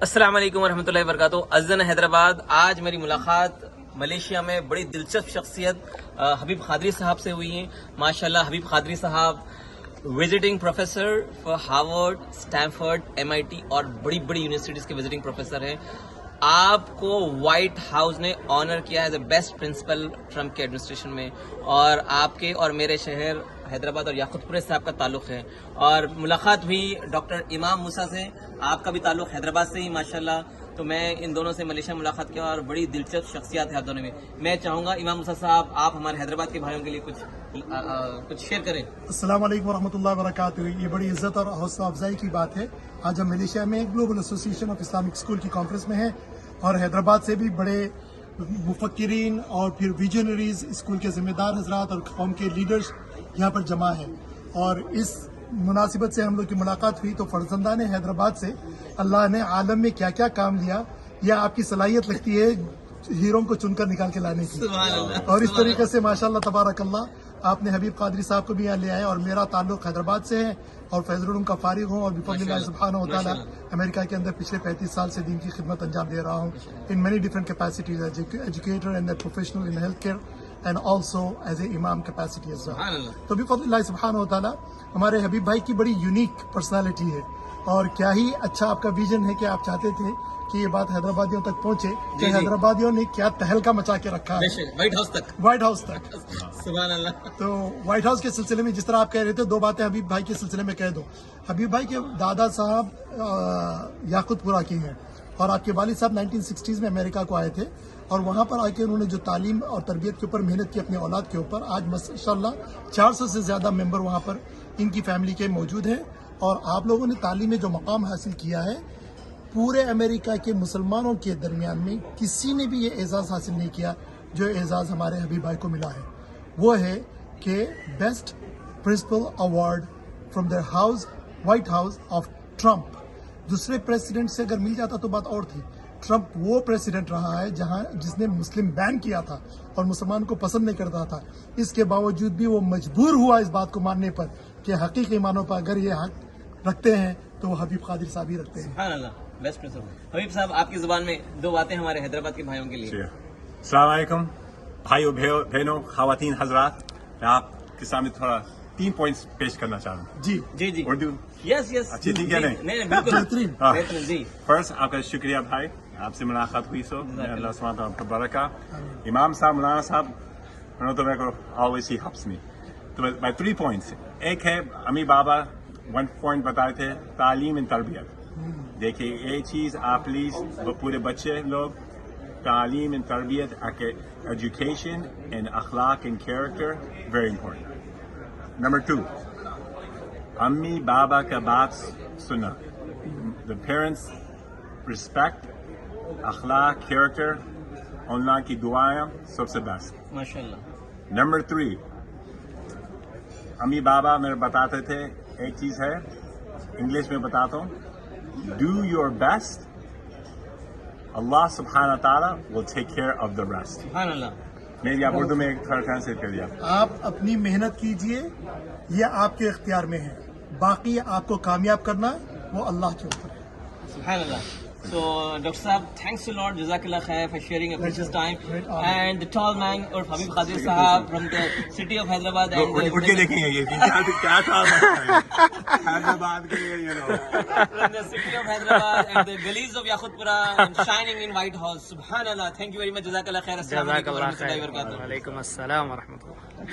السلام علیکم ورحمۃ اللہ وبرکاتہ. عزن حیدرآباد. آج میری ملاقات ملیشیا میں بڑی دلچسپ شخصیت حبیب قادری صاحب سے ہوئی ہے. ماشاءاللہ حبیب قادری صاحب visiting professor for Harvard, Stanford, MIT اور بڑی بڑی یونیورسٹیز کے وزٹنگ پروفیسر ہیں. آپ کو وائٹ ہاؤس نے آنر کیا as a best principal Trump کے ایڈمنسٹریشن میں، اور آپ کے اور میرے شہر حیدرآباد اور یاقوت پورے سے آپ کا تعلق ہے. اور ملاقات ہوئی ڈاکٹر امام موسیٰ سے. آپ کا بھی تعلق حیدرآباد سے ہی ماشاءاللہ. تو میں ان دونوں سے ملیشیا ملاقات کیا اور بڑی دلچسپ شخصیات ہیں آپ دونوں میں. میں چاہوں گا امام موسیٰ صاحب آپ ہمارے حیدرآباد کے بھائیوں کے لیے کچھ شیئر کریں. السلام علیکم ورحمۃ اللہ وبرکاتہ. یہ بڑی عزت اور حوصلہ افزائی کی بات ہے. آج ہم ملیشیا میں گلوبل ایسوسی ایشن آف اسلامک اسکول کی کانفرنس میں ہیں، اور حیدرآباد سے بھی بڑے مفکرین اور پھر ویژنریز، اسکول کے ذمہ دار حضرات اور قوم کے لیڈرز یہاں پر جمع ہیں. اور اس مناسبت سے ہم لوگ کی ملاقات ہوئی تو فرزندان حیدرآباد سے اللہ نے عالم میں کیا کیا کام دیا، یہ آپ کی صلاحیت لگتی ہے ہیروں کو چن کر نکال کے لانے کی. سبحان اللہ. اور اس طریقے سے ماشاءاللہ تبارک اللہ آپ نے حبیب قادری صاحب کو بھی یہاں لے آئے، اور میرا تعلق حیدرآباد سے ہے اور فیض العلوم کا فارغ ہوں، اور بفضل اللہ سبحانہ و تعالیٰ امریکہ کے اندر پچھلے 35 سال سے دین کی خدمت انجام دے رہا ہوں in many different capacities, educator and professional in health care and also as a امام کیپیسٹی ایز ویل. تو بفضل اللہ سبحانہ و تعالیٰ ہمارے حبیب بھائی کی بڑی یونیک پرسنالٹی ہے، اور کیا ہی اچھا آپ کا ویژن ہے کہ آپ چاہتے تھے کہ یہ بات حیدرآبادیوں تک پہنچے کہ حیدرآبادیوں نے کیا تہلکہ مچا کے رکھا ہے وائٹ ہاؤس تک. سبحان اللہ. تو وائٹ ہاؤس کے سلسلے میں جس طرح آپ کہہ رہے تھے، دو باتیں حبیب بھائی کے سلسلے میں کہہ دو. حبیب بھائی کے دادا صاحب یاقوت پورہ کے ہیں، اور آپ کے والد صاحب 1960s میں امریکہ کو آئے تھے، اور وہاں پر آ کے انہوں نے جو تعلیم اور تربیت کے اوپر محنت کی اپنی اولاد کے اوپر، آج ماشاءاللہ 400 سے زیادہ ممبر وہاں پر ان کی فیملی کے موجود ہیں. اور آپ لوگوں نے تعلیم میں جو مقام حاصل کیا ہے، پورے امریکہ کے مسلمانوں کے درمیان میں کسی نے بھی یہ اعزاز حاصل نہیں کیا جو اعزاز ہمارے حبیب بھائی کو ملا ہے. وہ ہے کہ best principal award from the house, White House of Trump. دوسرے پریسیڈنٹ سے اگر مل جاتا تو بات اور تھی. ٹرمپ وہ پریسیڈنٹ رہا ہے جس نے مسلم بین کیا تھا اور مسلمان کو پسند نہیں کرتا تھا. اس کے باوجود بھی وہ مجبور ہوا اس بات کو ماننے پر کہ حقیقی معنوں پر اگر یہ حق رکھتے ہیں تو وہ حبیب قادری صاحب ہی رکھتے ہیں. سبحان اللہ. Best principal. حبیب صاحب آپ کی زبان میں دو باتیں ہمارے حیدرآباد کے بھائیوں کے لیے. السلام علیکم بھائیوں بہنوں، خواتین حضرات. میں آپ کے سامنے تھوڑا 3 پوائنٹس پیش کرنا چاہتا ہوں. جی اردو یس اچھی ٹھیک ہے نہیں بالکل بہترین. جی فرسٹ آپ کا شکریہ بھائی، آپ سے ملاقات ہوئی سو اللہ سبحانہ وتعالیٰ کا برکہ. امام صاحب، مولانا صاحب، تو میرے کو always he helps me. تو میں 3 پوائنٹس، ایک ہے امی بابا 1 پوائنٹ بتائے تھے، تعلیم اور تربیت. دیکھیے یہ چیز آپ پلیز پورے بچے لوگ تعلیم and تربیت، ایجوکیشن and اخلاق and character very important. Number 2, امی بابا کا بات سننا. The parents respect، اخلاق، character، اللہ کی دعائیں سب سے بیسٹ. ماشاءاللہ. Number 3، امی بابا میرے بتاتے تھے ایک چیز ہے، انگلش میں بتاتا ہوں، do your best، اللہ سبحانہ تعالیٰ will take care of the rest. سبحان اللہ. میں آپ اردو میں ایک تھوڑا ٹرانسلیٹ کر دیا. آپ اپنی محنت کیجئے، یہ آپ کے اختیار میں ہے، باقی آپ کو کامیاب کرنا وہ اللہ کے اوپر ہے. سبحان اللہ. So, Dr. Saab, thanks a lot. Jazakallah khair for sharing a precious time. And the tall man, or Habib Qadri Sahab from the city of Hyderabad. اٹھ کے دیکھیں گے یہ کیا تھا حیدرآباد کے لیے. From the city of Hyderabad and the gullies of Yaqutpura and shining in White House. Subhanallah. Thank you very much. Jazakallah khair. Assalamu alaikum wa rahmatullahi wa barakatuh. وعلیکم السلام ورحمۃ اللہ.